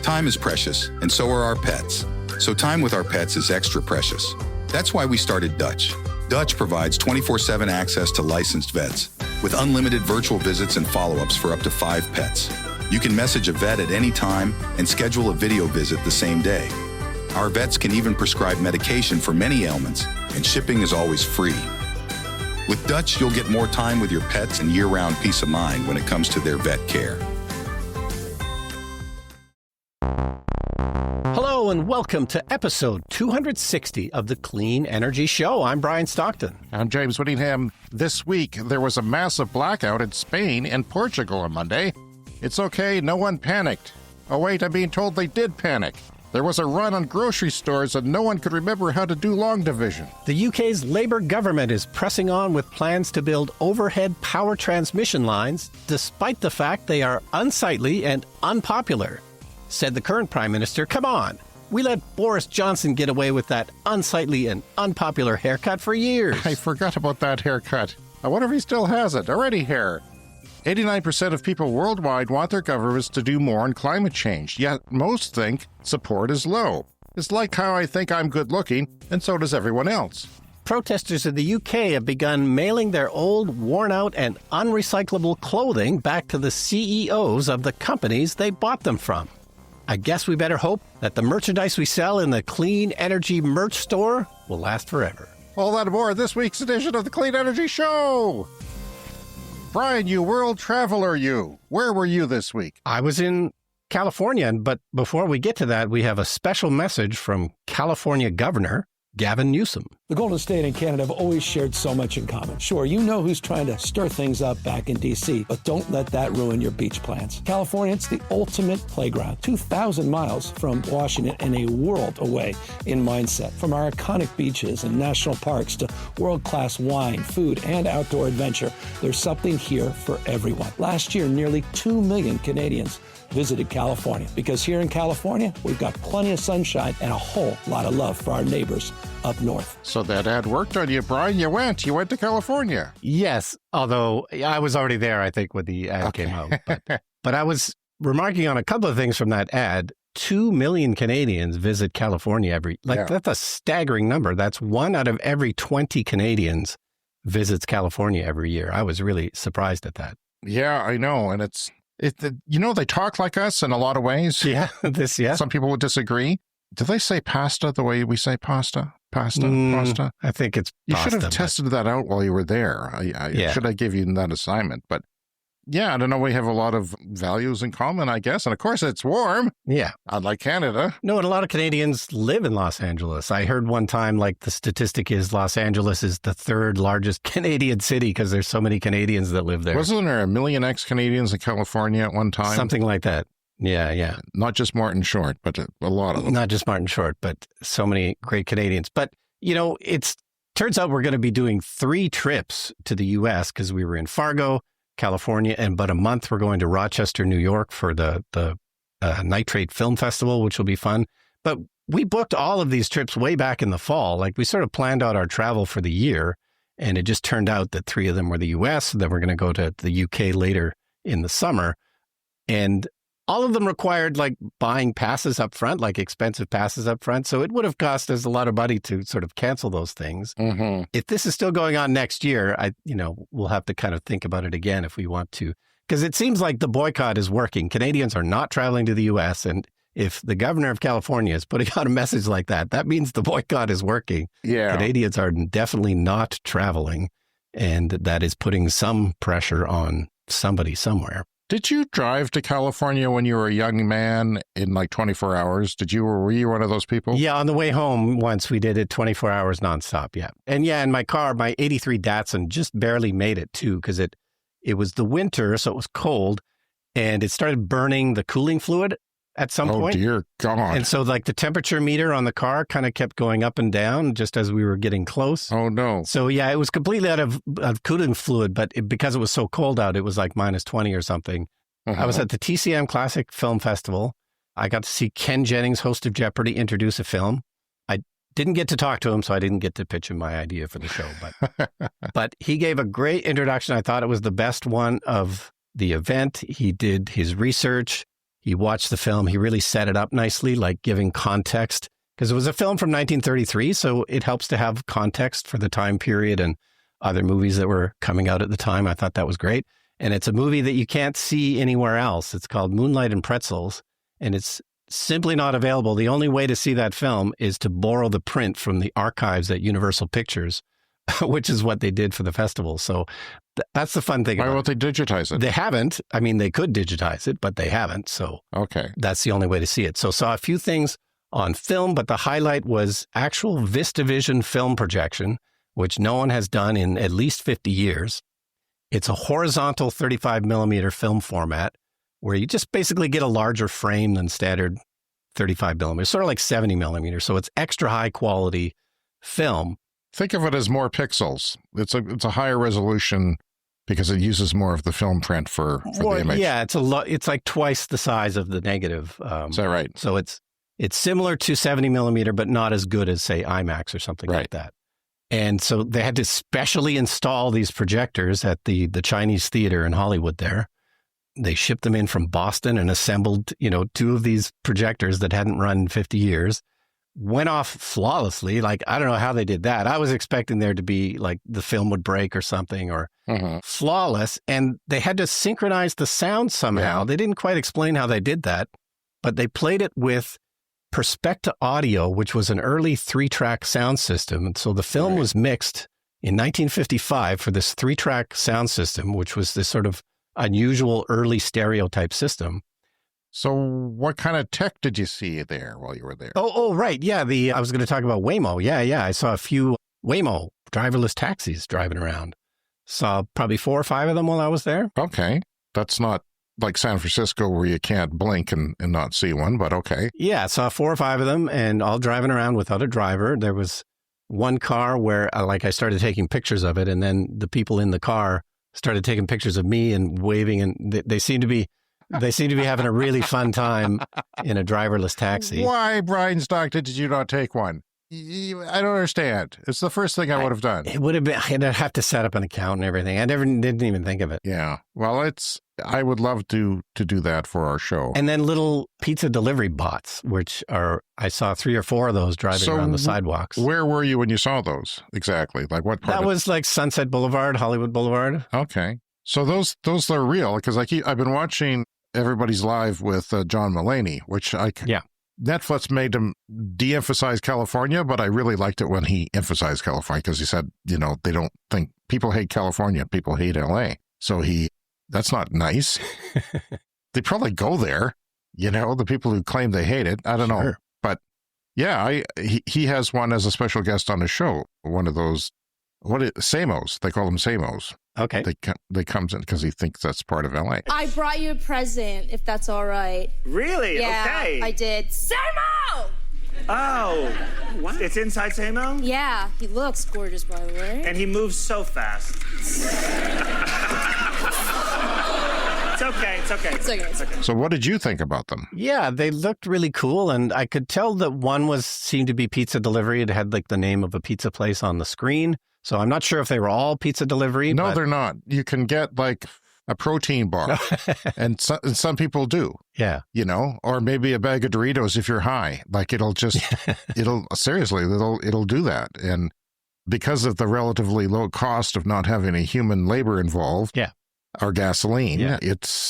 Time is precious, and so are our pets. So time with our pets is extra precious. That's why we started Dutch. Dutch provides 24/7 access to licensed vets, with unlimited virtual visits and follow-ups for up to 5 pets. You can message a vet at any time and schedule a video visit the same day. Our vets can even prescribe medication for many ailments, and shipping is always free. With Dutch, you'll get more time with your pets and year-round peace of mind when it comes to their vet care. Hello and welcome to episode 260 of the Clean Energy Show. I'm Brian Stockton. I'm James Whittingham. This week, there was a massive blackout in Spain and Portugal on Monday. It's okay, no one panicked. Oh wait, I'm being told they did panic. There was a run on grocery stores and no one could remember how to do long division. The UK's Labour government is pressing on with plans to build overhead power transmission lines, despite the fact they are unsightly and unpopular. Said the current Prime Minister, come on, we let Boris Johnson get away with that unsightly and unpopular haircut for years. I forgot about that haircut. I wonder if he still has it. Already hair. 89% of people worldwide want their governments to do more on climate change, yet most think support is low. It's like how I think I'm good looking, and so does everyone else. Protesters in the UK have begun mailing their old, worn-out, and unrecyclable clothing back to the CEOs of the companies they bought them from. I guess we better hope that the merchandise we sell in the Clean Energy merch store will last forever. All that and more in this week's edition of the Clean Energy Show. Brian, you world traveler, you. Where were you this week? I was in California, but before we get to that, we have a special message from California Governor Gavin Newsom. The Golden State and Canada have always shared so much in common. Sure, you know who's trying to stir things up back in D.C., but don't let that ruin your beach plans. California, it's the ultimate playground. 2,000 miles from Washington and a world away in mindset. From our iconic beaches and national parks to world-class wine, food, and outdoor adventure, there's something here for everyone. Last year, nearly 2 million Canadians visited California, because here in California, we've got plenty of sunshine and a whole lot of love for our neighbors up north. So that ad worked on you, Brian. You went to California. Yes, although I was already there, I think, when the ad came out. But I was remarking on a couple of things from that ad. 2 million Canadians visit California That's a staggering number. That's 1 out of every 20 Canadians visits California every year. I was really surprised at that. Yeah, I know. And they talk like us in a lot of ways. Yeah, Some people would disagree. Do they say pasta the way we say pasta? Pasta? I think it's You pasta, should have tested that out while you were there. I should have given you that assignment. But yeah, I don't know. We have a lot of values in common, I guess. And of course, it's warm. Yeah. Unlike Canada. No, and a lot of Canadians live in Los Angeles. I heard one time, the statistic is Los Angeles is the 3rd largest Canadian city because there's so many Canadians that live there. Wasn't there 1 million ex-Canadians in California at one time? Something like that. Yeah. Not just Martin Short, but a lot of them. Not just Martin Short, but so many great Canadians. But, turns out we're going to be doing 3 trips to the U.S. because we were in Fargo, California, and about a month we're going to Rochester, New York for the Nitrate Film Festival, which will be fun. But we booked all of these trips way back in the fall. We sort of planned out our travel for the year, and it just turned out that 3 of them were the U.S., then we're going to go to the U.K. later in the summer. And all of them required buying passes up front, expensive passes up front. So it would have cost us a lot of money to sort of cancel those things. Mm-hmm. If this is still going on next year, we'll have to kind of think about it again if we want to. Because it seems like the boycott is working. Canadians are not traveling to the U.S. And if the governor of California is putting out a message like that, that means the boycott is working. Yeah. Canadians are definitely not traveling. And that is putting some pressure on somebody somewhere. Did you drive to California when you were a young man in 24 hours? Were you one of those people? Yeah, on the way home once we did it 24 hours nonstop, yeah. And in my car, my 83 Datsun just barely made it too, because it was the winter, so it was cold, and it started burning the cooling fluid at some point. Oh, dear God. And so the temperature meter on the car kind of kept going up and down just as we were getting close. Oh, no. So, yeah, it was completely out of cooling fluid, but because it was so cold out, it was minus 20 or something. Uh-huh. I was at the TCM Classic Film Festival. I got to see Ken Jennings, host of Jeopardy, introduce a film. I didn't get to talk to him, so I didn't get to pitch him my idea for the show. But he gave a great introduction. I thought it was the best one of the event. He did his research. He watched the film. He really set it up nicely, like giving context, because it was a film from 1933. So it helps to have context for the time period and other movies that were coming out at the time. I thought that was great. And it's a movie that you can't see anywhere else. It's called Moonlight and Pretzels, and it's simply not available. The only way to see that film is to borrow the print from the archives at Universal Pictures, which is what they did for the festival. So that's the fun thing. Why won't they digitize it? They haven't. I mean, they could digitize it, but they haven't. So okay, that's the only way to see it. So saw a few things on film, but the highlight was actual VistaVision film projection, which no one has done in at least 50 years. It's a horizontal 35 millimeter film format where you just basically get a larger frame than standard 35 millimeters, sort of like 70 millimeters. So it's extra high quality film. Think of it as more pixels. It's a higher resolution because it uses more of the film print for the image. Yeah, it's like twice the size of the negative. Is that right? So it's similar to 70 millimeter, but not as good as, say, IMAX or something like that. And so they had to specially install these projectors at the Chinese theater in Hollywood there. They shipped them in from Boston and assembled, 2 of these projectors that hadn't run in 50 years. Went off flawlessly. Like, I don't know how they did that. I was expecting there to be like the film would break or something, or flawless. And they had to synchronize the sound somehow. Yeah. They didn't quite explain how they did that, but they played it with Perspecta Audio, which was an early 3-track sound system. And so the film was mixed in 1955 for this 3-track sound system, which was this sort of unusual early stereotype system. So what kind of tech did you see there while you were there? Oh, right. Yeah. I was going to talk about Waymo. Yeah. I saw a few Waymo driverless taxis driving around. Saw probably 4 or 5 of them while I was there. Okay. That's not like San Francisco where you can't blink and not see one, but okay. Yeah. Saw 4 or 5 of them and all driving around without a driver. There was one car where I started taking pictures of it, and then the people in the car started taking pictures of me and waving, and they seemed to be having a really fun time in a driverless taxi. Why, Brian Stockton, did you not take one? I don't understand. It's the first thing I would have done. It would have been, I'd have to set up an account and everything. Didn't even think of it. Yeah. Well, I would love to do that for our show. And then little pizza delivery bots, which I saw 3 or 4 of those driving around the sidewalks. Where were you when you saw those? Exactly. Like what part? That was like Sunset Boulevard, Hollywood Boulevard. Okay. So those are real, because I've been watching Everybody's Live with John Mulaney, which Netflix made him de-emphasize California, but I really liked it when he emphasized California, because he said, they don't think people hate California, people hate LA. So that's not nice. They probably go there, the people who claim they hate it. I don't know. But yeah, he has one as a special guest on his show. One of those, Samos. They call them Samos. Okay. They comes in because he thinks that's part of LA. I brought you a present, if that's all right. Really? Yeah, Okay. I did. Samo! Oh, what? It's inside Samo? Yeah, he looks gorgeous, by the way. And he moves so fast. It's okay. So what did you think about them? Yeah, they looked really cool, and I could tell that one seemed to be pizza delivery. It had like the name of a pizza place on the screen. So I'm not sure if they were all pizza delivery. No, they're not. You can get like a protein bar, and some people do. Yeah. Or maybe a bag of Doritos if you're high. Like it'll do that. And because of the relatively low cost of not having a human labor involved, or gasoline,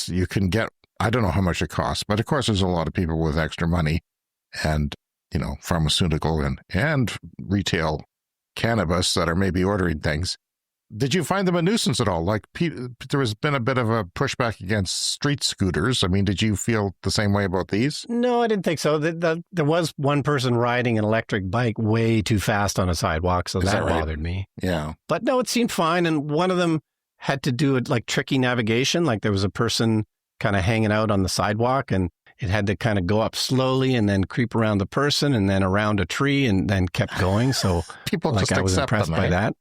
you can get, I don't know how much it costs, but of course there's a lot of people with extra money and, pharmaceutical and retail cannabis that are maybe ordering things. Did you find them a nuisance at all? Like there has been a bit of a pushback against street scooters. I mean, did you feel the same way about these? No, I didn't think so. There was one person riding an electric bike way too fast on a sidewalk, so that bothered me. Yeah. But no, it seemed fine. And one of them had to do it like tricky navigation. Like there was a person kind of hanging out on the sidewalk, and it had to kind of go up slowly and then creep around the person and then around a tree and then kept going. So people just I was impressed by that.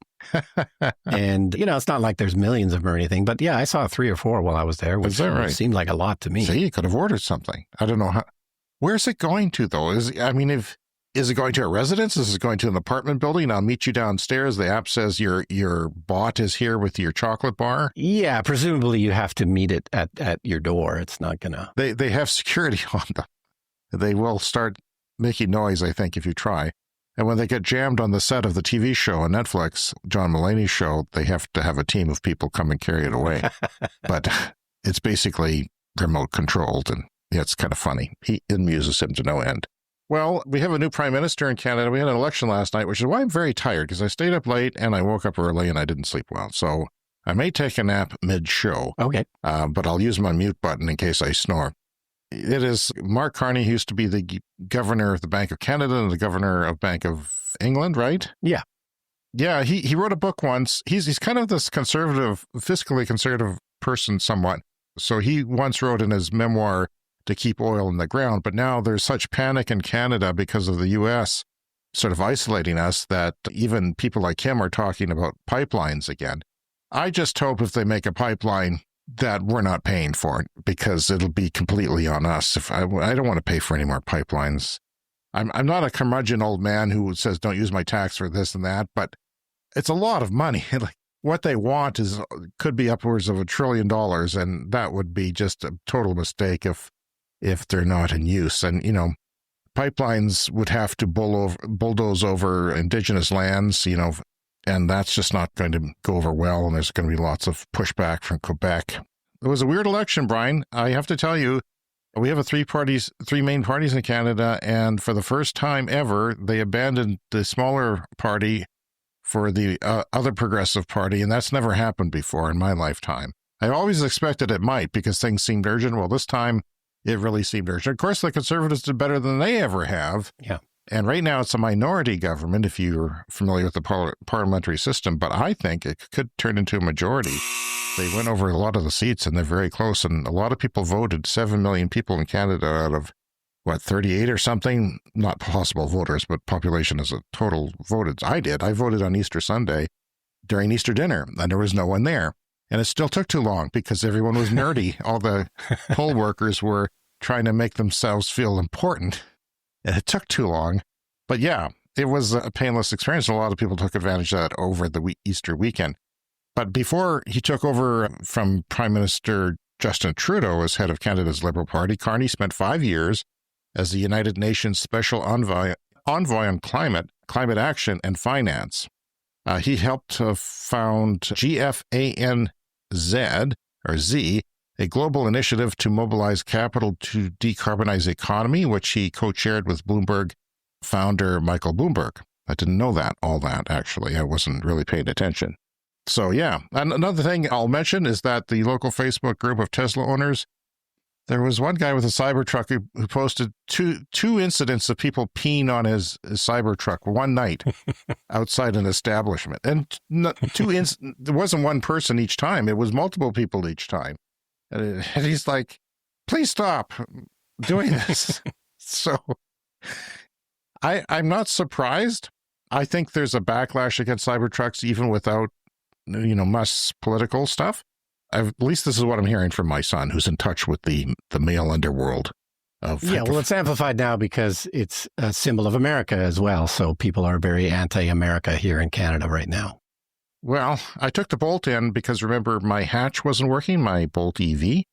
And, it's not like there's millions of them or anything, but yeah, I saw 3 or 4 while I was there, which seemed like a lot to me. See, you could have ordered something. I don't know how. Where's it going to, though? If Is it going to a residence? Is it going to an apartment building? I'll meet you downstairs. The app says your bot is here with your chocolate bar. Yeah, presumably you have to meet it at your door. It's not going to... They have security on them. They will start making noise, I think, if you try. And when they get jammed on the set of the TV show on Netflix, John Mulaney's show, they have to have a team of people come and carry it away. But it's basically remote controlled, and yeah, it's kind of funny. It amuses him to no end. Well, we have a new prime minister in Canada. We had an election last night, which is why I'm very tired, because I stayed up late and I woke up early and I didn't sleep well. So I may take a nap mid-show. Okay. But I'll use my mute button in case I snore. It is Mark Carney, who used to be the governor of the Bank of Canada and the governor of Bank of England, right? Yeah. Yeah, he wrote a book once. He's kind of this conservative, fiscally conservative person somewhat. So he once wrote in his memoir to keep oil in the ground. But now there's such panic in Canada because of the U.S. sort of isolating us that even people like him are talking about pipelines again. I just hope if they make a pipeline that we're not paying for it, because it'll be completely on us. If I don't want to pay for any more pipelines. I'm not a curmudgeon old man who says don't use my tax for this and that, but it's a lot of money. Like, what they want could be upwards of $1 trillion, and that would be just a total mistake if they're not in use. And, pipelines would have to bulldoze over indigenous lands, and that's just not going to go over well, and there's going to be lots of pushback from Quebec. It was a weird election, Brian. I have to tell you, we have three main parties in Canada, and for the first time ever, they abandoned the smaller party for the other progressive party, and that's never happened before in my lifetime. I always expected it might, because things seemed urgent. Well, this time, it really seemed urgent. Of course, the Conservatives did better than they ever have. Yeah. And right now, it's a minority government, if you're familiar with the parliamentary system, but I think it could turn into a majority. They went over a lot of the seats, and they're very close, and a lot of people voted. 7 million people in Canada out of, 38 or something? Not possible voters, but population as a total voted. I did. I voted on Easter Sunday during Easter dinner, and there was no one there. And it still took too long because everyone was nerdy. All the poll workers were trying to make themselves feel important. And it took too long. But yeah, it was a painless experience. A lot of people took advantage of that over the Easter weekend. But before he took over from Prime Minister Justin Trudeau as head of Canada's Liberal Party, Carney spent 5 years as the United Nations Special Envoy on Climate Action and Finance. He helped found GFANZ, or Z, a global initiative to mobilize capital to decarbonize the economy, which he co-chaired with Bloomberg founder Michael Bloomberg. I didn't know all that, actually. I wasn't really paying attention. So, yeah. And another thing I'll mention is that the local Facebook group of Tesla owners, there was one guy with a Cybertruck who posted two incidents of people peeing on his Cybertruck one night outside an establishment. And there wasn't one person each time. It was multiple people each time. And he's like, please stop doing this. So I'm not surprised. I think there's a backlash against Cybertrucks even without, Musk's political stuff. At least this is what I'm hearing from my son, who's in touch with the male underworld. Well, it's amplified now because it's a symbol of America as well. So people are very anti-America here in Canada right now. Well, I took the Bolt in because, remember, my hatch wasn't working, my Bolt EV.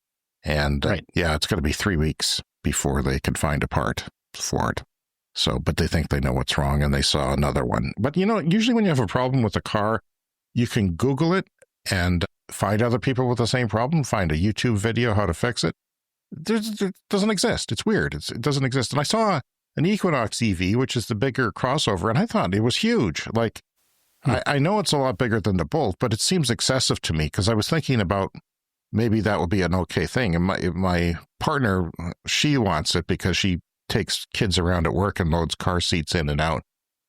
And right. Yeah, it's going to be 3 weeks before they can find a part for it. So, but they think they know what's wrong, and they saw another one. But, usually when you have a problem with a car, you can Google it and find other people with the same problem, find a YouTube video how to fix it. It doesn't exist. It's weird. It doesn't exist. And I saw an Equinox EV, which is the bigger crossover, and I thought it was huge. Like, I know it's a lot bigger than the Bolt, but it seems excessive to me because I was thinking about maybe that would be an okay thing. And my partner, she wants it because she takes kids around at work and loads car seats in and out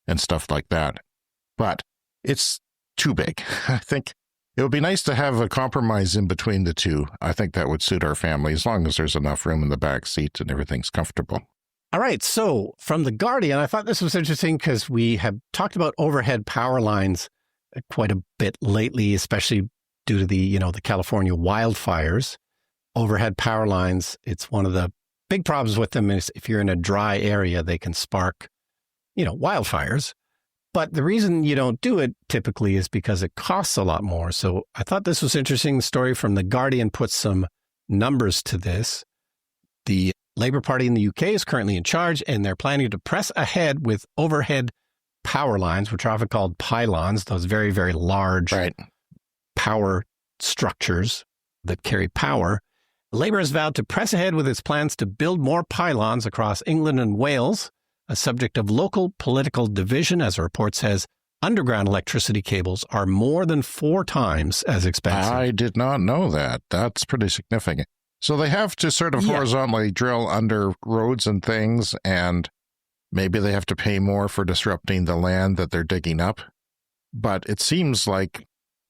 and stuff like that. But it's too big. I think it would be nice to have a compromise in between the two. I think that would suit our family as long as there's enough room in the back seat and everything's comfortable. All right. So from The Guardian, I thought this was interesting because we have talked about overhead power lines quite a bit lately, especially due to the California wildfires. Overhead power lines, it's one of the big problems with them is if you're in a dry area, they can spark wildfires. But the reason you don't do it typically is because it costs a lot more. So I thought this was interesting. The story from The Guardian puts some numbers to this. The Labour Party in the UK is currently in charge, and they're planning to press ahead with overhead power lines, which are often called pylons, those very, very large power structures that carry power. Labour has vowed to press ahead with its plans to build more pylons across England and Wales, a subject of local political division. As a report says, underground electricity cables are more than 4 times as expensive. I did not know that. That's pretty significant. So they have to sort of horizontally drill under roads and things, and maybe they have to pay more for disrupting the land that they're digging up. But it seems like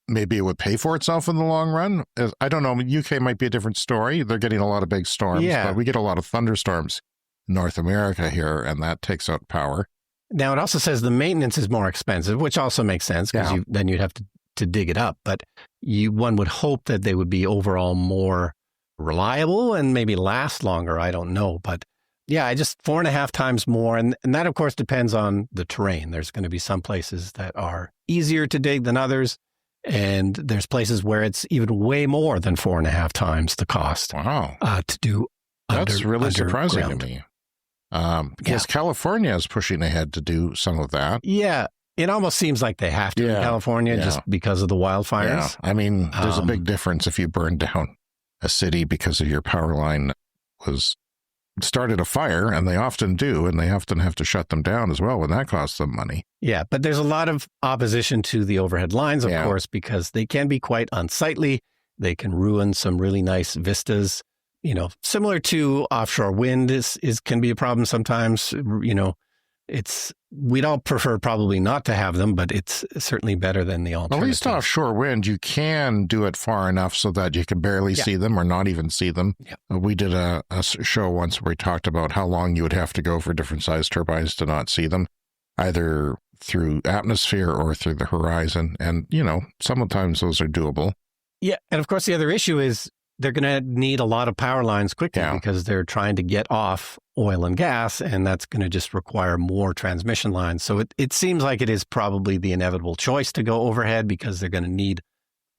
maybe it would pay for itself in the long run. I don't know. UK might be a different story. They're getting a lot of big storms, but we get a lot of thunderstorms in North America here, and that takes out power. Now, it also says the maintenance is more expensive, which also makes sense because then you'd have to dig it up. But one would hope that they would be overall more reliable and maybe last longer. I don't know. But yeah, just 4.5 times more. And that, of course, depends on the terrain. There's going to be some places that are easier to dig than others. And there's places where it's even way more than 4.5 times the cost. Wow. To do That's really surprising to me. Because California is pushing ahead to do some of that. Yeah, it almost seems like they have to in California just because of the wildfires. Yeah. I mean, there's a big difference if you burn down a city because of your power line was started a fire, and they often do, and they often have to shut them down as well when that costs them money. Yeah, but there's a lot of opposition to the overhead lines, of course, because they can be quite unsightly. They can ruin some really nice vistas. Similar to offshore wind can be a problem sometimes. We'd all prefer probably not to have them, but it's certainly better than the alternative. At least offshore wind, you can do it far enough so that you can barely see them or not even see them. Yeah. We did a show once where we talked about how long you would have to go for different size turbines to not see them, either through atmosphere or through the horizon. And, sometimes those are doable. Yeah. And of course, the other issue is they're going to need a lot of power lines quickly because they're trying to get off oil and gas, and that's going to just require more transmission lines. So it seems like it is probably the inevitable choice to go overhead because they're going to need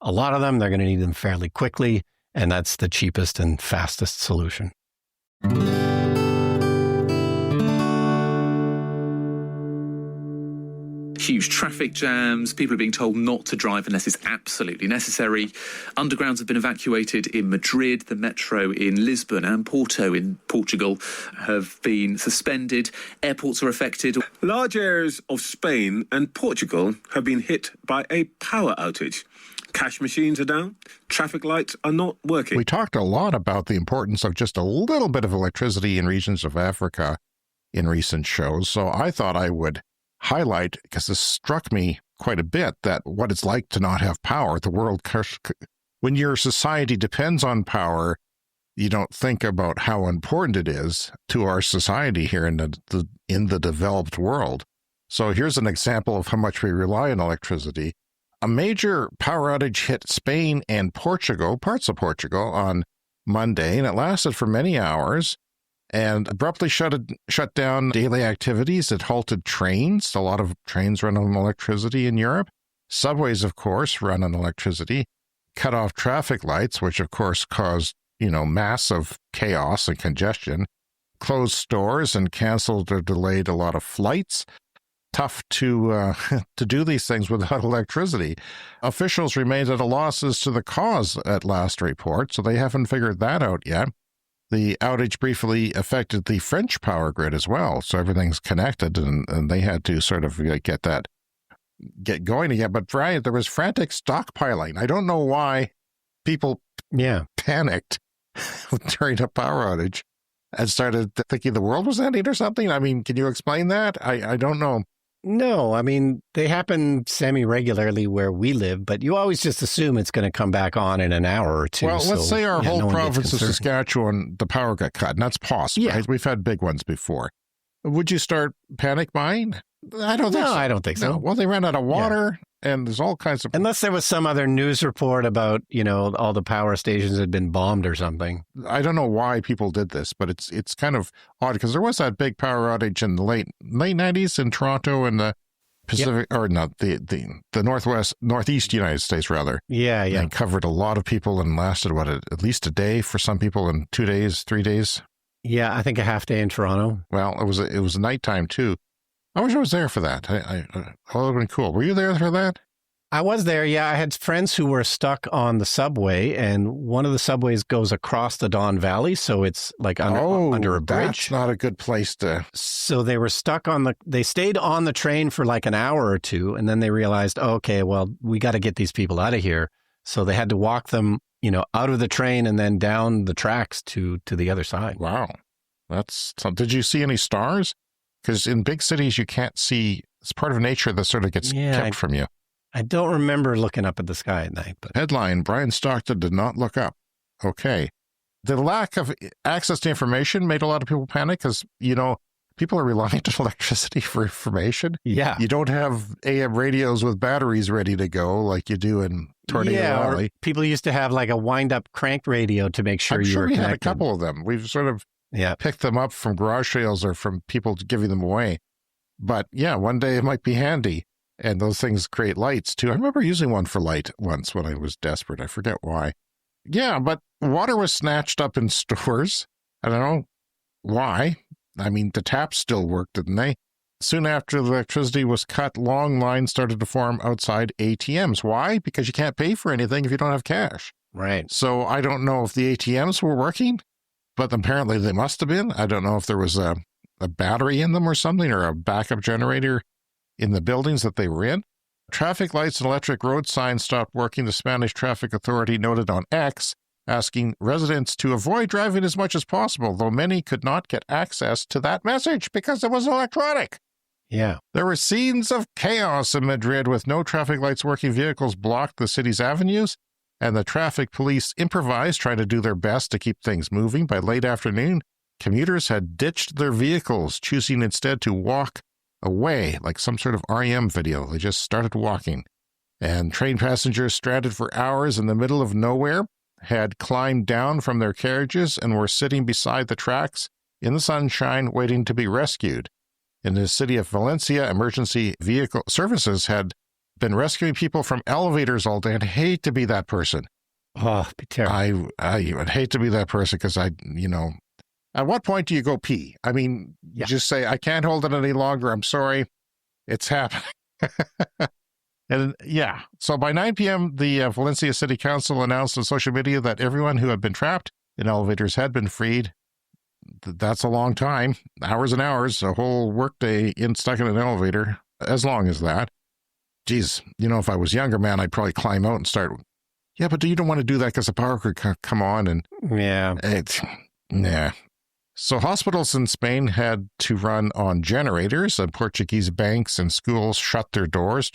a lot of them. They're going to need them fairly quickly, and that's the cheapest and fastest solution. Huge traffic jams, people are being told not to drive unless it's absolutely necessary. Undergrounds have been evacuated in Madrid, the metro in Lisbon and Porto in Portugal have been suspended. Airports are affected. Large areas of Spain and Portugal have been hit by a power outage. Cash machines are down, traffic lights are not working. We talked a lot about the importance of just a little bit of electricity in regions of Africa in recent shows, so I thought I would highlight, because this struck me quite a bit, that what it's like to not have power. The world, when your society depends on power, you don't think about how important it is to our society here in the developed world. So here's an example of how much we rely on electricity. A major power outage hit Spain and Portugal, parts of Portugal, on Monday, and it lasted for many hours and abruptly shut down daily activities. It halted trains. A lot of trains run on electricity in Europe. Subways, of course, run on electricity. Cut off traffic lights, which, of course, caused, massive chaos and congestion. Closed stores and canceled or delayed a lot of flights. Tough to do these things without electricity. Officials remained at a loss as to the cause at last report, so they haven't figured that out yet. The outage briefly affected the French power grid as well, so everything's connected, and they had to sort of get going again. But Brian, there was frantic stockpiling. I don't know why people panicked during a power outage and started thinking the world was ending or something. I mean, can you explain that? I don't know. No, I mean, they happen semi-regularly where we live, but you always just assume it's going to come back on in an hour or two. Well, let's say our whole province of Saskatchewan, the power got cut, and that's possible, right? We've had big ones before. Would you start panic buying? I don't think so. No, I don't think so. No. Well, they ran out of water, and there's all kinds of... Unless there was some other news report about, all the power stations had been bombed or something. I don't know why people did this, but it's kind of odd because there was that big power outage in the late 90s in Toronto and the Pacific, or not, the northeast United States, rather. Yeah. And covered a lot of people and lasted, at least a day for some people, and 2 days, 3 days. Yeah, I think a half day in Toronto. Well, it was nighttime too. I wish I was there for that. That would have been cool. Were you there for that? I was there, yeah. I had friends who were stuck on the subway, and one of the subways goes across the Don Valley, so it's like under a bridge. That's not a good place to... So they were stuck they stayed on the train for like an hour or two, and then they realized, okay, well, we got to get these people out of here. So they had to walk them, out of the train and then down the tracks to the other side. Wow. Did you see any stars? Because in big cities, you can't see. It's part of nature that sort of gets kept from you. I don't remember looking up at the sky at night. But Headline, Brian Stockton did not look up. Okay. The lack of access to information made a lot of people panic because, people are relying on electricity for information. Yeah. You don't have AM radios with batteries ready to go like you do in Tornado Valley. People used to have like a wind-up crank radio to make sure I'm you sure were we connected. had a couple of them. We've sort of picked them up from garage sales or from people giving them away. But yeah, one day it might be handy. And those things create lights too. I remember using one for light once when I was desperate. I forget why. Yeah, but water was snatched up in stores. I don't know why. I mean, the taps still worked, didn't they? Soon after the electricity was cut, long lines started to form outside ATMs. Why? Because you can't pay for anything if you don't have cash. Right. So I don't know if the ATMs were working, but apparently they must have been. I don't know if there was a battery in them or something, or a backup generator in the buildings that they were in. Traffic lights and electric road signs stopped working. The Spanish Traffic Authority noted on X, asking residents to avoid driving as much as possible, though many could not get access to that message because it was electronic. Yeah. There were scenes of chaos in Madrid with no traffic lights working. Vehicles blocked the city's avenues, and the traffic police improvised, trying to do their best to keep things moving. By late afternoon, commuters had ditched their vehicles, choosing instead to walk away, like some sort of REM video. They just started walking. And train passengers stranded for hours in the middle of nowhere had climbed down from their carriages and were sitting beside the tracks in the sunshine waiting to be rescued. In the city of Valencia, emergency vehicle services had been rescuing people from elevators all day. I'd hate to be that person. Oh, be terrible. I would hate to be that person because at what point do you go pee? I mean, just say, I can't hold it any longer. I'm sorry. It's happening. And yeah, so by 9 p.m., the Valencia City Council announced on social media that everyone who had been trapped in elevators had been freed. That's a long time, hours and hours, a whole workday stuck in an elevator, as long as that. Geez, if I was younger, man, I'd probably climb out and start. Yeah, but you don't want to do that because the power could come on and... Yeah. So hospitals in Spain had to run on generators, and Portuguese banks and schools shut their doors.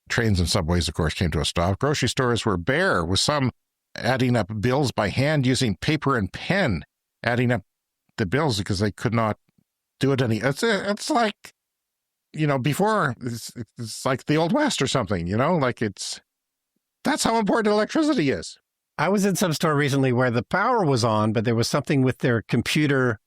Trains and subways, of course, came to a stop. Grocery stores were bare, with some adding up bills by hand using paper and pen, adding up the bills because they could not do it any. It's like, before, it's like the Old West or something, that's how important electricity is. I was in some store recently where the power was on, but there was something with their computer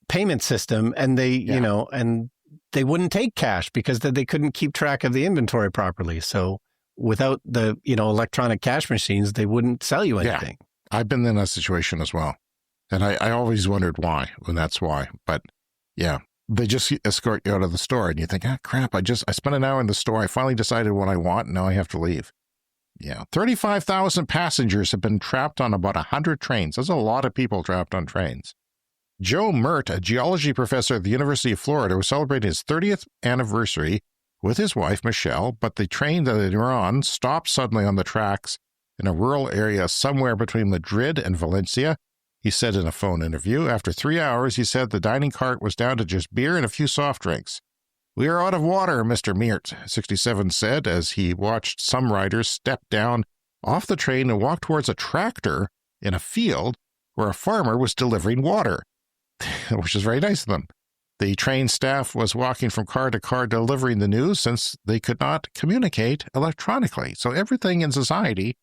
payment system, and they, and they wouldn't take cash because they couldn't keep track of the inventory properly. So without the, electronic cash machines, they wouldn't sell you anything. Yeah, I've been in that situation as well. And I always wondered why, and that's why. But yeah, they just escort you out of the store and you think, crap, I spent an hour in the store. I finally decided what I want. And now I have to leave. Yeah. 35,000 passengers have been trapped on about 100 trains. There's a lot of people trapped on trains. Joe Mert, a geology professor at the University of Florida, was celebrating his 30th anniversary with his wife, Michelle, but the train that they were on stopped suddenly on the tracks in a rural area somewhere between Madrid and Valencia. He said in a phone interview, after 3 hours, he said the dining cart was down to just beer and a few soft drinks. We are out of water, Mr. Mert, 67 said, as he watched some riders step down off the train and walk towards a tractor in a field where a farmer was delivering water, which is very nice of them. The train staff was walking from car to car delivering the news since they could not communicate electronically. So everything in society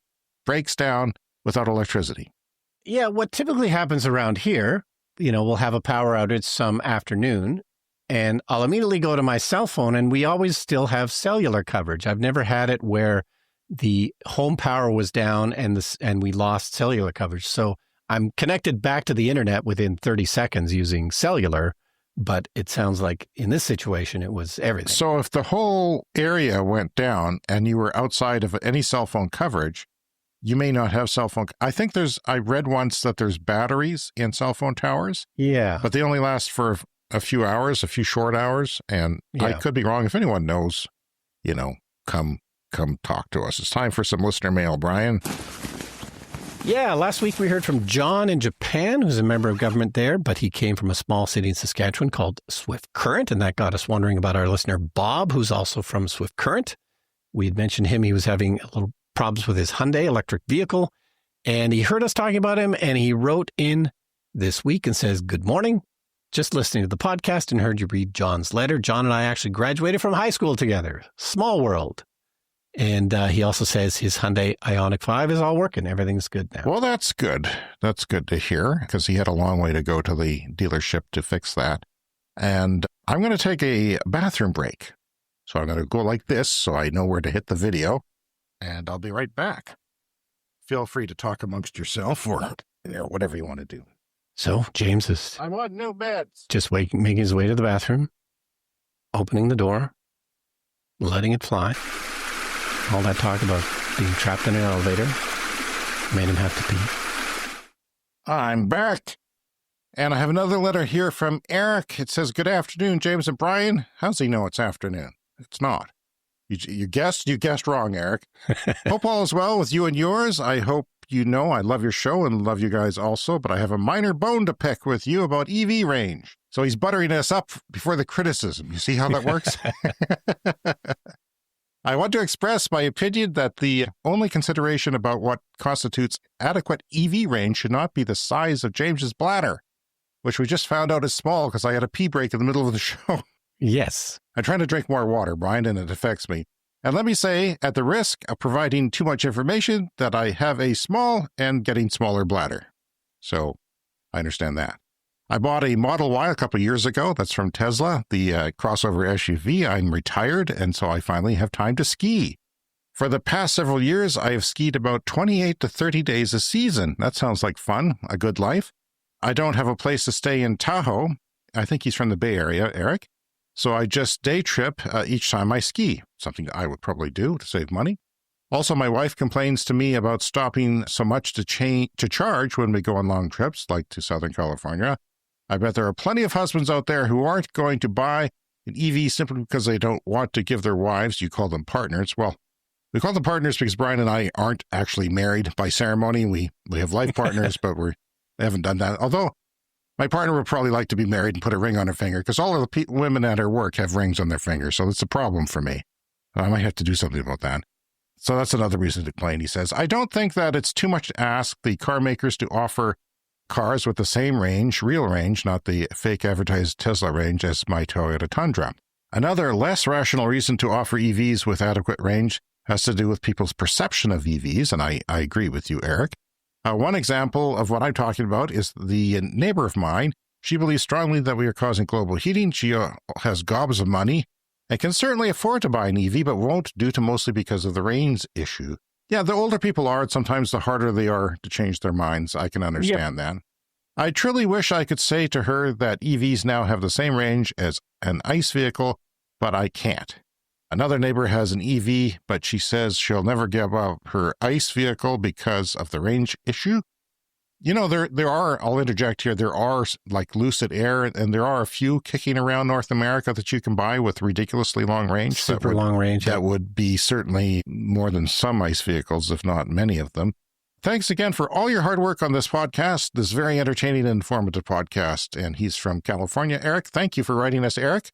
breaks down without electricity. Yeah, what typically happens around here, we'll have a power outage some afternoon, and I'll immediately go to my cell phone, and we always still have cellular coverage. I've never had it where the home power was down and we lost cellular coverage. So I'm connected back to the internet within 30 seconds using cellular, but it sounds like in this situation, it was everything. So if the whole area went down and you were outside of any cell phone coverage, you may not have cell phone. I read once that there's batteries in cell phone towers. Yeah. But they only last for a few hours, a few short hours. And I could be wrong. If anyone knows, come talk to us. It's time for some listener mail, Brian. Yeah, last week we heard from John in Japan, who's a member of government there, but he came from a small city in Saskatchewan called Swift Current, and that got us wondering about our listener Bob, who's also from Swift Current. We had mentioned him. He was having a little problems with his Hyundai electric vehicle, and he heard us talking about him, and he wrote in this week and says, "Good morning. Just listening to the podcast and heard you read John's letter. John and I actually graduated from high school together. Small world." And he also says his Hyundai Ioniq 5 is all working. Everything's good now. Well, that's good. That's good to hear, because he had a long way to go to the dealership to fix that. And I'm going to take a bathroom break. So I'm going to go like this so I know where to hit the video. And I'll be right back. Feel free to talk amongst yourself or whatever you want to do. So James is I want new beds. Just making his way to the bathroom, opening the door, letting it fly. All that talk about being trapped in an elevator made him have to pee. I'm back. And I have another letter here from Eric. It says, "Good afternoon, James and Brian." How's he know it's afternoon? It's not. You guessed wrong, Eric. Hope all is well with you and yours. I hope you know I love your show and love you guys also, but I have a minor bone to pick with you about EV range. So he's buttering us up before the criticism. You see how that works? I want to express my opinion that the only consideration about what constitutes adequate EV range should not be the size of James's bladder, which we just found out is small because I had a pee break in the middle of the show. Yes. I'm trying to drink more water, Brian, and it affects me. And let me say, at the risk of providing too much information, that I have a small and getting smaller bladder. So I understand that. I bought a Model Y a couple of years ago. That's from Tesla, the crossover SUV. I'm retired, and so I finally have time to ski. For the past several years, I have skied about 28 to 30 days a season. That sounds like fun, a good life. I don't have a place to stay in Tahoe. I think he's from the Bay Area, Eric. So I just day trip each time I ski, something I would probably do to save money. Also, my wife complains to me about stopping so much to charge when we go on long trips, like to Southern California. I bet there are plenty of husbands out there who aren't going to buy an EV simply because they don't want to give their wives, you call them partners. Well, we call them partners because Brian and I aren't actually married by ceremony. We have life partners, but we haven't done that. Although my partner would probably like to be married and put a ring on her finger because all of the women at her work have rings on their fingers. So it's a problem for me. I might have to do something about that. So that's another reason to complain. He says, I don't think that it's too much to ask the car makers to offer cars with the same range, real range, not the fake advertised Tesla range, as my Toyota Tundra. Another less rational reason to offer EVs with adequate range has to do with people's perception of EVs, and I agree with you, Eric. One example of what I'm talking about is the neighbor of mine. She believes strongly that we are causing global heating. She has gobs of money and can certainly afford to buy an EV, but won't, due to mostly because of the range issue. Yeah, the older people are, and sometimes the harder they are to change their minds. I can understand that. I truly wish I could say to her that EVs now have the same range as an ICE vehicle, but I can't. Another neighbor has an EV, but she says she'll never give up her ICE vehicle because of the range issue. You know, there are, I'll interject here, there are like Lucid Air, and there are a few kicking around North America that you can buy with ridiculously long range. Super long range. That would be certainly more than some ICE vehicles, if not many of them. Thanks again for all your hard work on this podcast, this very entertaining and informative podcast. And he's from California. Eric, thank you for writing us, Eric.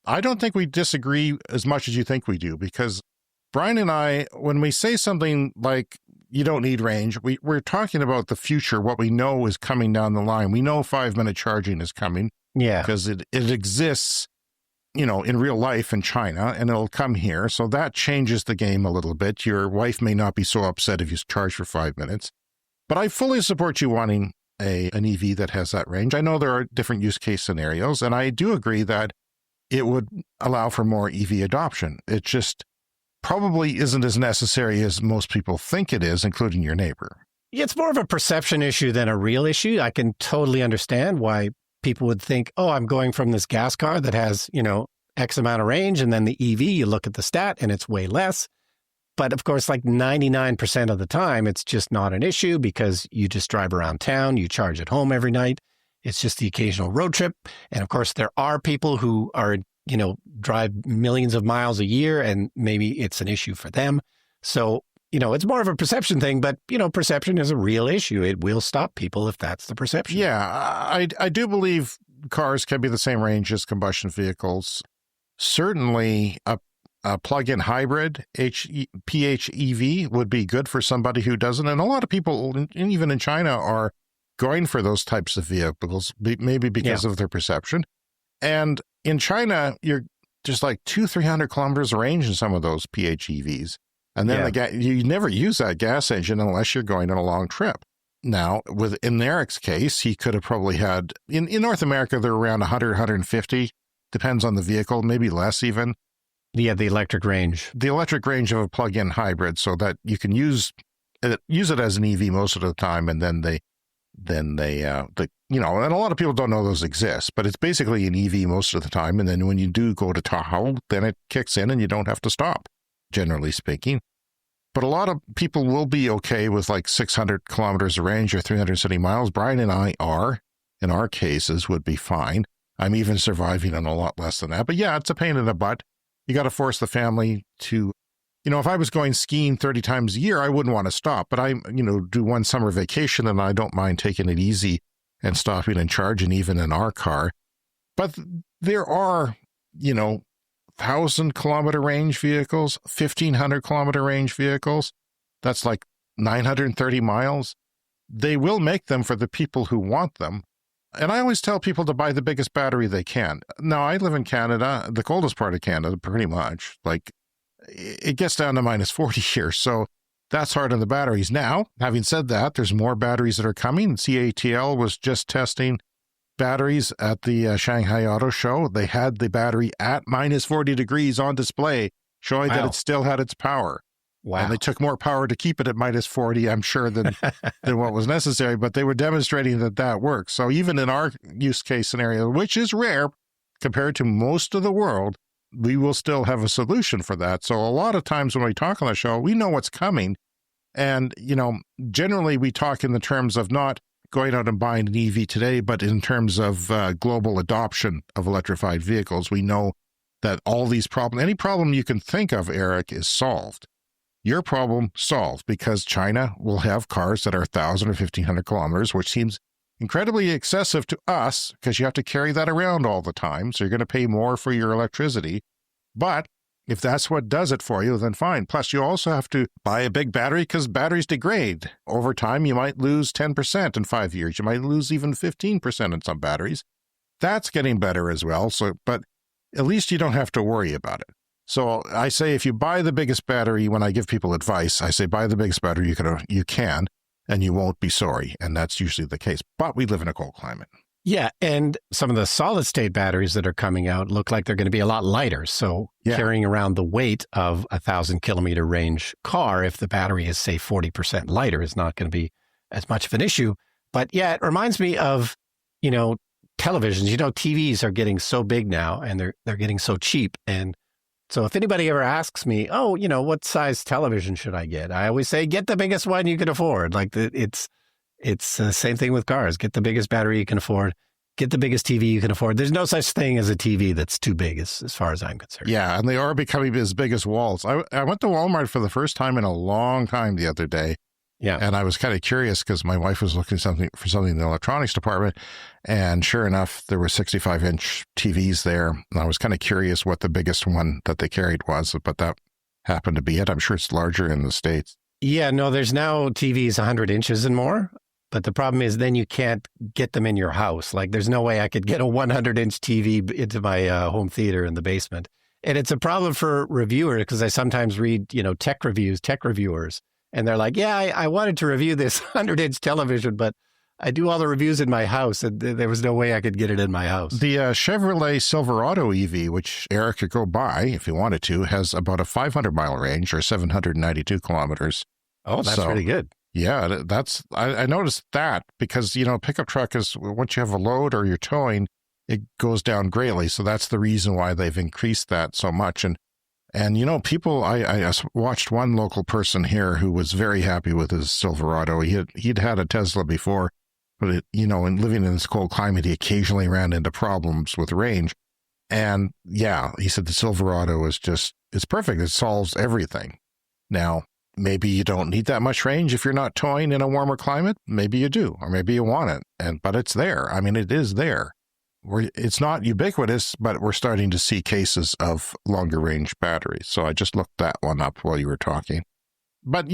I don't think we disagree as much as you think we do, because Brian and I, when we say something like you don't need range, we're talking about the future, what we know is coming down the line. We know 5-minute charging is coming. Yeah. Because it exists, in real life in China, and it'll come here. So that changes the game a little bit. Your wife may not be so upset if you charge for 5 minutes. But I fully support you wanting an EV that has that range. I know there are different use case scenarios, and I do agree that it would allow for more EV adoption. It just probably isn't as necessary as most people think it is, including your neighbor. It's more of a perception issue than a real issue. I can totally understand why people would think, oh, I'm going from this gas car that has, X amount of range, and then the EV, you look at the stat and it's way less. But of course, like 99% of the time, it's just not an issue because you just drive around town, you charge at home every night. It's just the occasional road trip. And of course, there are people who are, drive millions of miles a year, and maybe it's an issue for them. So, it's more of a perception thing, but, perception is a real issue. It will stop people if that's the perception. Yeah, I do believe cars can be the same range as combustion vehicles. Certainly, a plug-in hybrid PHEV would be good for somebody who doesn't. And a lot of people, even in China, are going for those types of vehicles, maybe because of their perception. And in China, you're just like 200-300 kilometers range in some of those PHEVs. And then you never use that gas engine unless you're going on a long trip. Now, in Eric's case, he could have probably had, in North America, they're around 100, 150, depends on the vehicle, maybe less even. Yeah, the electric range. The electric range of a plug-in hybrid, so that you can use it as an EV most of the time, and then they and a lot of people don't know those exist, but it's basically an EV most of the time. And then when you do go to Tahoe, then it kicks in and you don't have to stop, generally speaking. But a lot of people will be okay with like 600 kilometers of range or 370 miles. Brian and I are, in our cases, would be fine. I'm even surviving on a lot less than that. But yeah, it's a pain in the butt. You got to force the family to, if I was going skiing 30 times a year, I wouldn't want to stop. But I, do one summer vacation and I don't mind taking it easy and stopping and charging even in our car. But there are, 1,000-kilometer range vehicles, 1,500-kilometer range vehicles. That's like 930 miles. They will make them for the people who want them. And I always tell people to buy the biggest battery they can. Now, I live in Canada, the coldest part of Canada, pretty much. Like, it gets down to minus 40 here, so that's hard on the batteries. Now, having said that, there's more batteries that are coming. CATL was just testing batteries at the Shanghai Auto Show. They had the battery at minus 40 degrees on display, showing that it still had its power. Wow. And they took more power to keep it at minus 40, I'm sure, than what was necessary, but they were demonstrating that works. So even in our use case scenario, which is rare compared to most of the world, we will still have a solution for that. So a lot of times when we talk on the show, we know what's coming. And, generally we talk in the terms of not going out and buying an EV today, but in terms of global adoption of electrified vehicles. We know that all these problems, any problem you can think of, Eric, is solved. Your problem solved, because China will have cars that are 1,000 or 1,500 kilometers, which seems incredibly excessive to us because you have to carry that around all the time. So you're going to pay more for your electricity. But if that's what does it for you, then fine. Plus, you also have to buy a big battery because batteries degrade. Over time, you might lose 10% in 5 years. You might lose even 15% in some batteries. That's getting better as well. So, but at least you don't have to worry about it. So I say if you buy the biggest battery, when I give people advice, I say buy the biggest battery you can, and you won't be sorry. And that's usually the case. But we live in a cold climate. Yeah, and some of the solid-state batteries that are coming out look like they're going to be a lot lighter. So carrying around the weight of a 1,000-kilometer range car, if the battery is, say, 40% lighter, is not going to be as much of an issue. But yeah, it reminds me of, televisions. TVs are getting so big now, and they're getting so cheap. And so if anybody ever asks me, what size television should I get? I always say, get the biggest one you can afford. Like it's the same thing with cars. Get the biggest battery you can afford. Get the biggest TV you can afford. There's no such thing as a TV that's too big as far as I'm concerned. Yeah, and they are becoming as big as walls. I went to Walmart for the first time in a long time the other day. Yeah. And I was kind of curious because my wife was looking for something in the electronics department. And sure enough, there were 65-inch TVs there. And I was kind of curious what the biggest one that they carried was, but that happened to be it. I'm sure it's larger in the States. Yeah, no, there's now TVs 100 inches and more. But the problem is then you can't get them in your house. Like there's no way I could get a 100-inch TV into my home theater in the basement. And it's a problem for reviewers because I sometimes read, tech reviewers, and they're like, yeah, I wanted to review this 100-inch television, but I do all the reviews in my house, and there was no way I could get it in my house. The Chevrolet Silverado EV, which Eric could go buy if he wanted to, has about a 500-mile range or 792 kilometers. Oh, that's pretty good. Yeah, I noticed that because, pickup truck is, once you have a load or you're towing, it goes down greatly. So that's the reason why they've increased that so much. And people, I watched one local person here who was very happy with his Silverado. He'd had a Tesla before, but and living in this cold climate, he occasionally ran into problems with range. And yeah, he said the Silverado it's perfect. It solves everything. Now, maybe you don't need that much range if you're not towing in a warmer climate. Maybe you do, or maybe you want it. But it's there. I mean, it is there. It's not ubiquitous, but we're starting to see cases of longer range batteries. So I just looked that one up while you were talking. But,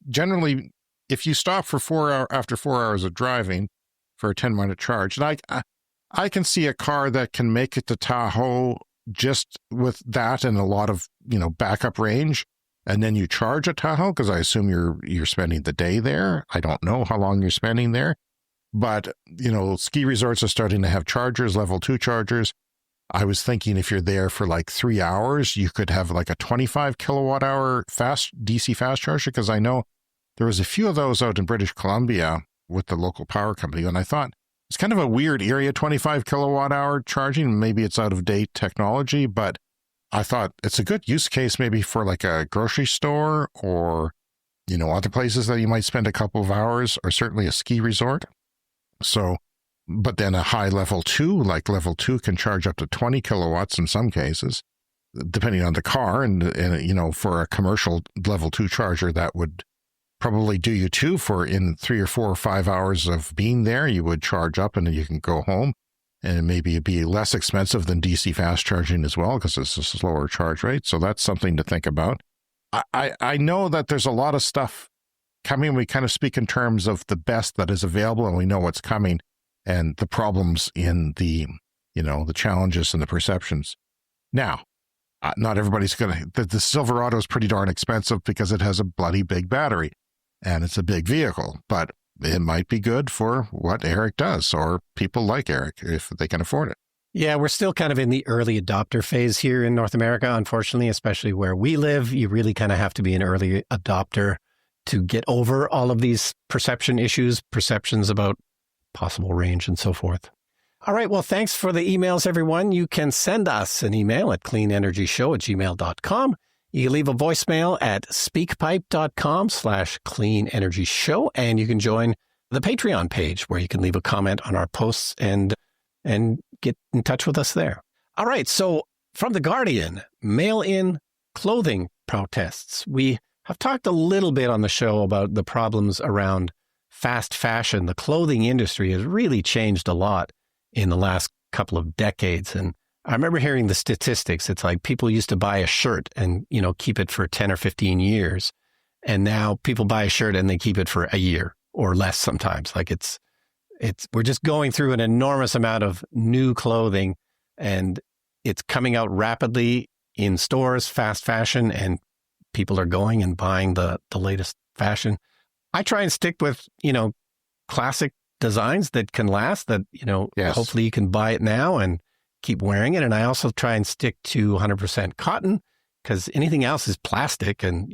generally, if you stop for after 4 hours of driving for a 10-minute charge, and I can see a car that can make it to Tahoe just with that and a lot of, backup range. And then you charge at Tahoe because I assume you're spending the day there. I don't know how long you're spending there. But, ski resorts are starting to have chargers, level 2 chargers. I was thinking if you're there for like 3 hours, you could have like a 25 kilowatt hour DC fast charger. Because I know there was a few of those out in British Columbia with the local power company. And I thought it's kind of a weird area, 25 kilowatt hour charging. Maybe it's out of date technology, but I thought it's a good use case maybe for like a grocery store or, other places that you might spend a couple of hours, or certainly a ski resort. So, but then a high level 2, like level 2 can charge up to 20 kilowatts in some cases, depending on the car. And for a commercial level 2 charger, that would probably do you too for in 3 or 4 or 5 hours of being there. You would charge up and then you can go home, and maybe it'd be less expensive than DC fast charging as well because it's a slower charge rate. So that's something to think about. I know that there's a lot of stuff coming. We kind of speak in terms of the best that is available, and we know what's coming and the problems in the challenges and the perceptions. Now, not everybody's going to, the Silverado is pretty darn expensive because it has a bloody big battery and it's a big vehicle, but it might be good for what Eric does, or people like Eric if they can afford it. Yeah, we're still kind of in the early adopter phase here in North America, unfortunately, especially where we live. You really kind of have to be an early adopter to get over all of these perception issues, perceptions about possible range and so forth. All right, well, thanks for the emails, everyone. You can send us an email at cleanenergyshow@gmail.com. You can leave a voicemail at speakpipe.com/cleanenergyshow, and you can join the Patreon page where you can leave a comment on our posts and get in touch with us there. All right, so from The Guardian, mail-in clothing protests. We have talked a little bit on the show about the problems around fast fashion. The clothing industry has really changed a lot in the last couple of decades. And I remember hearing the statistics. It's like people used to buy a shirt and, keep it for 10 or 15 years. And now people buy a shirt and they keep it for a year or less sometimes. Like we're just going through an enormous amount of new clothing, and it's coming out rapidly in stores, fast fashion, and people are going and buying the latest fashion. I try and stick with, classic designs that can last, that, Yes. Hopefully you can buy it now and keep wearing it. And I also try and stick to 100% cotton, because anything else is plastic, and,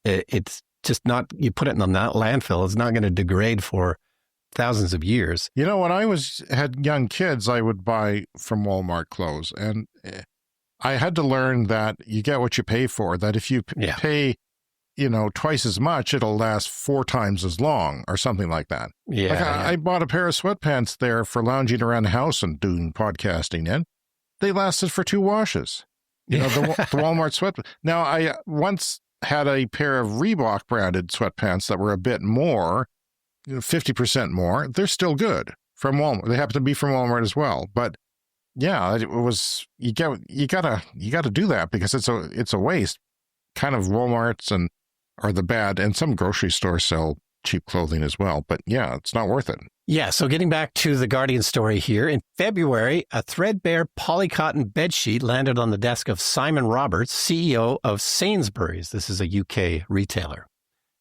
it's just not, you put it in the landfill, it's not going to degrade for thousands of years. When I had young kids, I would buy from Walmart clothes, and I had to learn that you get what you pay for, that if you pay, twice as much, it'll last 4 times as long or something like that. Yeah. I bought a pair of sweatpants there for lounging around the house and doing podcasting in. They lasted for 2 washes. The Walmart sweatpants. Now, I once had a pair of Reebok branded sweatpants that were a bit more, 50% more. They're still good from Walmart. They happen to be from Walmart as well. But yeah, it was, you gotta do that because it's a waste. Kind of Walmarts are the bad, and some grocery stores sell cheap clothing as well. But yeah, it's not worth it. Yeah, so getting back to the Guardian story here, in February, a threadbare polycotton bedsheet landed on the desk of Simon Roberts, CEO of Sainsbury's. This is a UK retailer.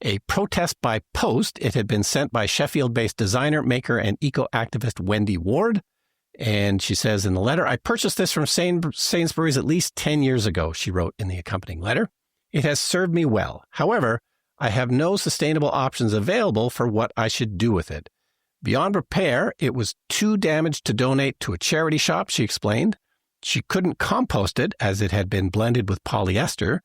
A protest by post, it had been sent by Sheffield-based designer, maker, and eco-activist Wendy Ward. And she says in the letter, I purchased this from Sainsbury's at least 10 years ago, she wrote in the accompanying letter. It has served me well. However, I have no sustainable options available for what I should do with it. Beyond repair, it was too damaged to donate to a charity shop, she explained. She couldn't compost it as it had been blended with polyester,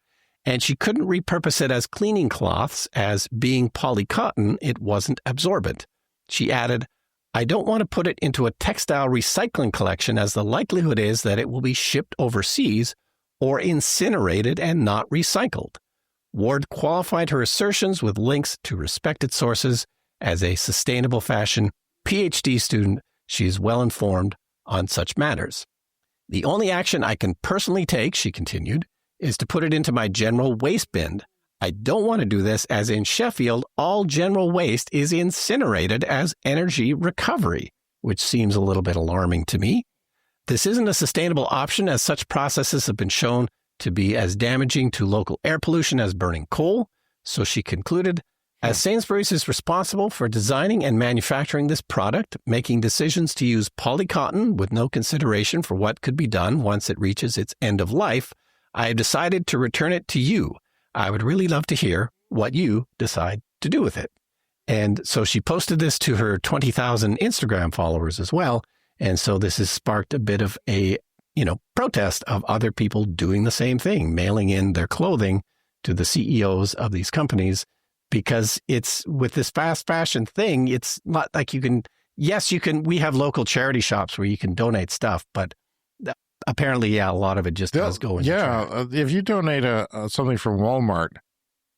and she couldn't repurpose it as cleaning cloths as being polycotton, it wasn't absorbent. She added, I don't want to put it into a textile recycling collection as the likelihood is that it will be shipped overseas or incinerated and not recycled. Ward qualified her assertions with links to respected sources. As a sustainable fashion PhD student, she is well informed on such matters. The only action I can personally take, she continued, is to put it into my general waste bin. I don't want to do this as in Sheffield, all general waste is incinerated as energy recovery, which seems a little bit alarming to me. This isn't a sustainable option as such processes have been shown to be as damaging to local air pollution as burning coal. So she concluded, as Sainsbury's is responsible for designing and manufacturing this product, making decisions to use polycotton with no consideration for what could be done once it reaches its end of life, I have decided to return it to you. I would really love to hear what you decide to do with it. And so she posted this to her 20,000 Instagram followers as well. And so this has sparked a bit of a, protest of other people doing the same thing, mailing in their clothing to the CEOs of these companies. Because it's with this fast fashion thing, it's not like we have local charity shops where you can donate stuff, but apparently, a lot of it just does go into trash. If you donate something from Walmart,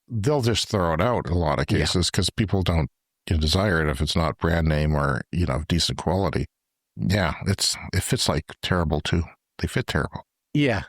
they'll just throw it out in a lot of cases because people don't desire it if it's not brand name or, decent quality. Yeah, it fits like terrible too. They fit terrible. Yeah.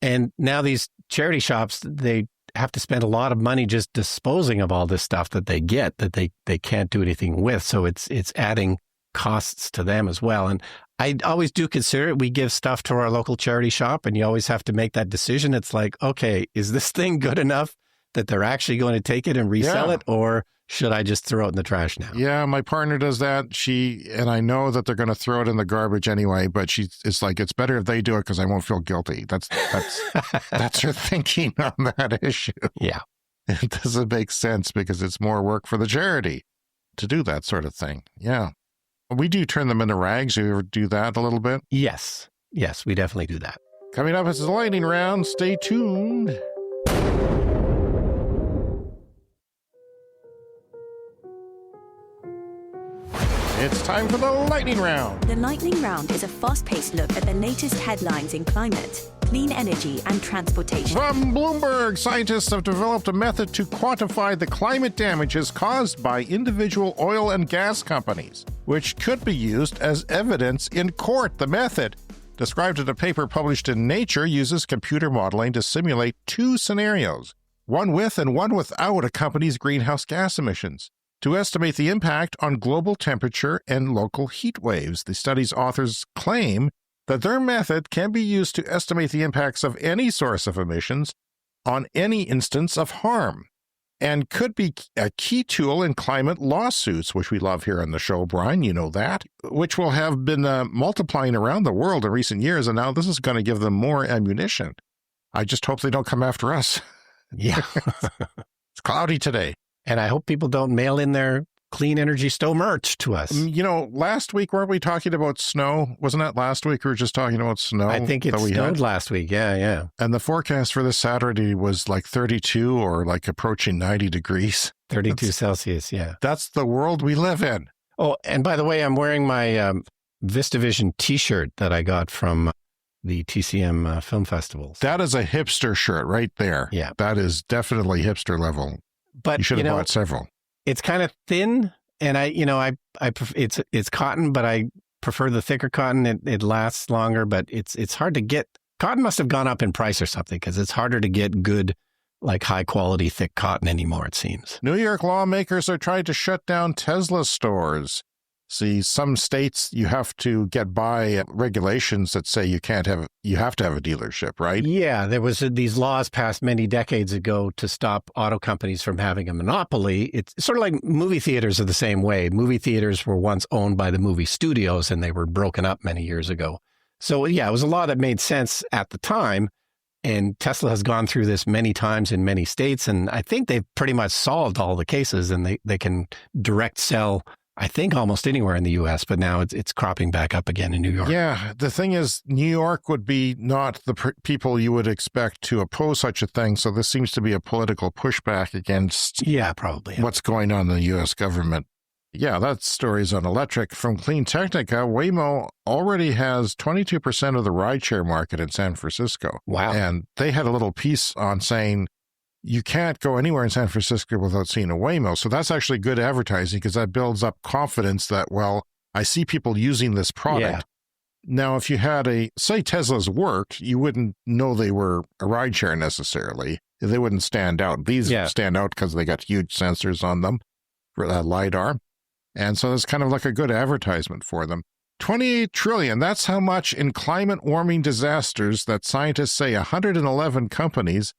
And now these charity shops, they have to spend a lot of money just disposing of all this stuff that they get that they can't do anything with. So it's adding costs to them as well. And I always do consider it. We give stuff to our local charity shop and you always have to make that decision. It's like, okay, is this thing good enough that they're actually going to take it and resell it, or should I just throw it in the trash now? Yeah, my partner does that. And I know that they're going to throw it in the garbage anyway, but it's like, it's better if they do it because I won't feel guilty. That's her thinking on that issue. Yeah. It doesn't make sense because it's more work for the charity to do that sort of thing. Yeah. We do turn them into rags. You ever do that a little bit? Yes. Yes, we definitely do that. Coming up is the lightning round. Stay tuned. It's time for the lightning round. The lightning round is a fast-paced look at the latest headlines in climate, clean energy, and transportation. From Bloomberg, scientists have developed a method to quantify the climate damages caused by individual oil and gas companies, which could be used as evidence in court. The method, described in a paper published in Nature, uses computer modeling to simulate two scenarios, one with and one without a company's greenhouse gas emissions, to estimate the impact on global temperature and local heat waves. The study's authors claim that their method can be used to estimate the impacts of any source of emissions on any instance of harm, and could be a key tool in climate lawsuits, which we love here on the show, Brian, you know that, which will have been multiplying around the world in recent years, and now this is going to give them more ammunition. I just hope they don't come after us. Yeah. It's cloudy today. And I hope people don't mail in their clean energy stow merch to us. Last week, weren't we talking about snow? Wasn't that last week we were just talking about snow? I think it snowed last week. Yeah. And the forecast for this Saturday was like 32 or like approaching 90 degrees. 32 Celsius, yeah. That's the world we live in. Oh, and by the way, I'm wearing my VistaVision t-shirt that I got from the TCM film festivals. That is a hipster shirt right there. Yeah. That is definitely hipster level. But you should have bought several. It's kind of thin, and it's cotton, but I prefer the thicker cotton. It lasts longer, but it's hard to get. Cotton must have gone up in price or something because it's harder to get good like high-quality, thick cotton anymore, it seems. New York lawmakers are trying to shut down Tesla stores. See, some states you have to get by regulations that say you have to have a dealership, right? Yeah, there was these laws passed many decades ago to stop auto companies from having a monopoly. It's sort of like movie theaters are the same way. Movie theaters were once owned by the movie studios, and they were broken up many years ago. So yeah, it was a law that made sense at the time. And Tesla has gone through this many times in many states, and I think they've pretty much solved all the cases, and they can direct sell, I think, almost anywhere in the U.S., but now it's cropping back up again in New York. Yeah, the thing is, New York would be not the people you would expect to oppose such a thing, so this seems to be a political pushback against probably what's going on in the U.S. government. Yeah, that story's on electric. From Clean Technica, Waymo already has 22% of the rideshare market in San Francisco. Wow. And they had a little piece on saying you can't go anywhere in San Francisco without seeing a Waymo. So that's actually good advertising because that builds up confidence that, well, I see people using this product. Yeah. Now, if you had say Tesla's worked, you wouldn't know they were a rideshare necessarily. They wouldn't stand out. These stand out because they got huge sensors on them for that LiDAR. And so it's kind of like a good advertisement for them. 28 trillion, that's how much in climate warming disasters that scientists say 111 companies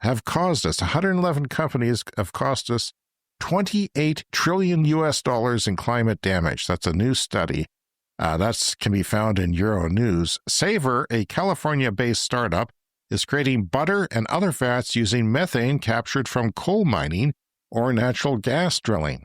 have caused us. 111 companies have cost us $28 trillion in climate damage. That's a new study. That can be found in Euronews. Savor, a California-based startup, is creating butter and other fats using methane captured from coal mining or natural gas drilling.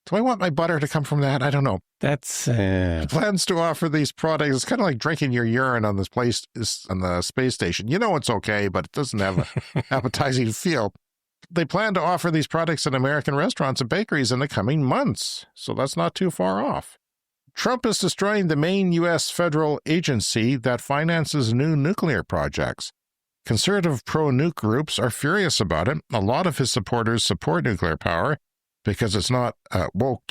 Do I want my butter to come from that? I don't know. That's plans to offer these products. It's kind of like drinking your urine on this place on the space station. You know it's okay, but it doesn't have an appetizing feel. They plan to offer these products in American restaurants and bakeries in the coming months, so that's not too far off. Trump is destroying the main U.S. federal agency that finances new nuclear projects. Conservative pro-nuke groups are furious about it. A lot of his supporters support nuclear power, because it's not woke,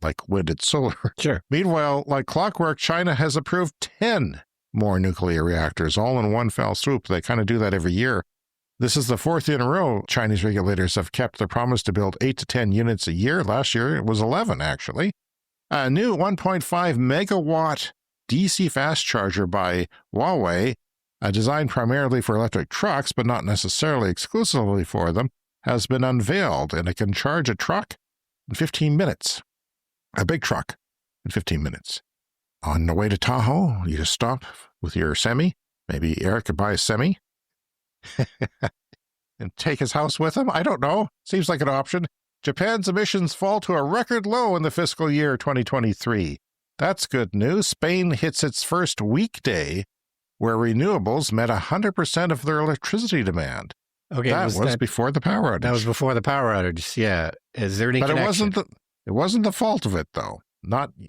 like wind and solar. Sure. Meanwhile, like clockwork, China has approved 10 more nuclear reactors, all in one fell swoop. They kind of do that every year. This is the fourth year in a row Chinese regulators have kept their promise to build 8 to 10 units a year. Last year, it was 11, actually. A new 1.5 megawatt DC fast charger by Huawei, designed primarily for electric trucks, but not necessarily exclusively for them, has been unveiled, and it can charge a truck in 15 minutes. A big truck in 15 minutes. On the way to Tahoe, you just stop with your semi. Maybe Eric could buy a semi and take his house with him. I don't know. Seems like an option. Japan's emissions fall to a record low in the fiscal year 2023. That's good news. Spain hits its first weekday where renewables met 100% of their electricity demand. Okay, that was before the power outage. That was before the power outage. Yeah. Is there any connection? It wasn't the fault of it, though.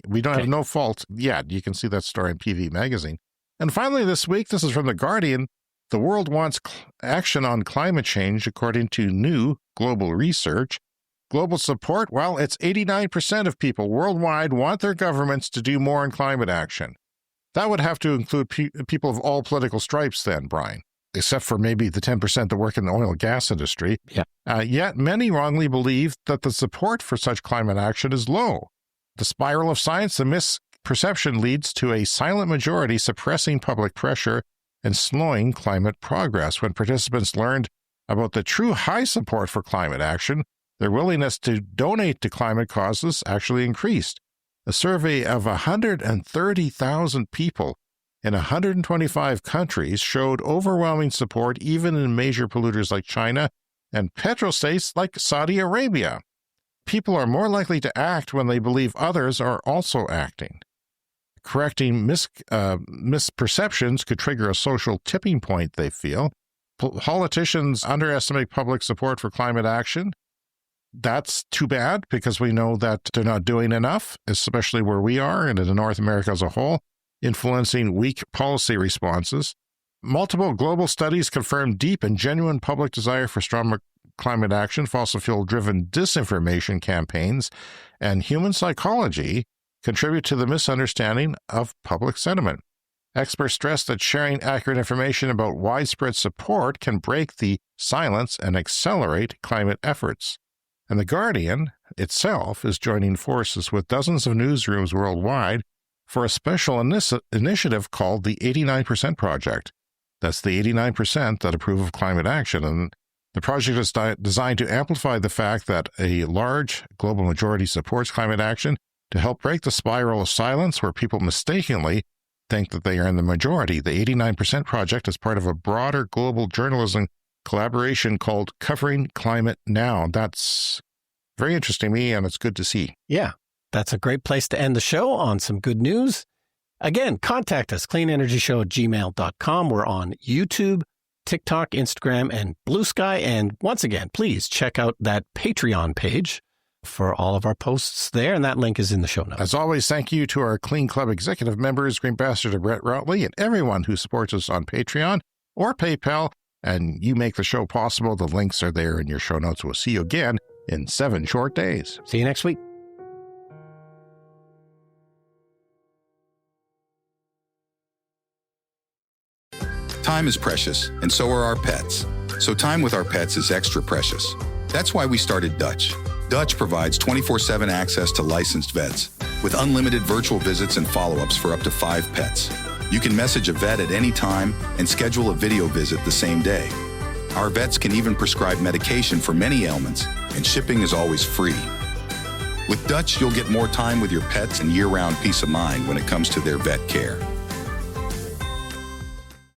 We don't have no fault yet. You can see that story in PV Magazine. And finally this week, this is from The Guardian, the world wants action on climate change according to new global research. Global support, well, it's 89% of people worldwide want their governments to do more in climate action. That would have to include people of all political stripes then, Brian. Except for maybe the 10% that work in the oil and gas industry. Yeah. Yet many wrongly believe that the support for such climate action is low. The spiral of science and misperception leads to a silent majority suppressing public pressure and slowing climate progress. When participants learned about the true high support for climate action, their willingness to donate to climate causes actually increased. A survey of 130,000 people in 125 countries showed overwhelming support even in major polluters like China and petrostates like Saudi Arabia. People are more likely to act when they believe others are also acting. Correcting misperceptions could trigger a social tipping point, they feel. Politicians underestimate public support for climate action. That's too bad because we know that they're not doing enough, especially where we are and in North America as a whole, influencing weak policy responses. Multiple global studies confirm deep and genuine public desire for strong climate action, fossil fuel-driven disinformation campaigns, and human psychology contribute to the misunderstanding of public sentiment. Experts stress that sharing accurate information about widespread support can break the silence and accelerate climate efforts. And The Guardian itself is joining forces with dozens of newsrooms worldwide for a special initiative called the 89% Project. That's the 89% that approve of climate action. And the project is designed to amplify the fact that a large global majority supports climate action to help break the spiral of silence where people mistakenly think that they are in the majority. The 89% Project is part of a broader global journalism collaboration called Covering Climate Now. That's very interesting to me, and it's good to see. Yeah, that's a great place to end the show on some good news. Again, contact us, cleanenergyshow@gmail.com. We're on YouTube, TikTok, Instagram, and Blue Sky. And once again, please check out that Patreon page for all of our posts there, and that link is in the show notes. As always, thank you to our Clean Club executive members, Green Ambassador Brett Routley, and everyone who supports us on Patreon or PayPal, and you make the show possible. The links are there in your show notes. We'll see you again in 7 short days. See you next week. Time is precious, and so are our pets. So time with our pets is extra precious. That's why we started Dutch. Dutch provides 24/7 access to licensed vets, with unlimited virtual visits and follow-ups for up to 5 pets. You can message a vet at any time and schedule a video visit the same day. Our vets can even prescribe medication for many ailments, and shipping is always free. With Dutch, you'll get more time with your pets and year-round peace of mind when it comes to their vet care.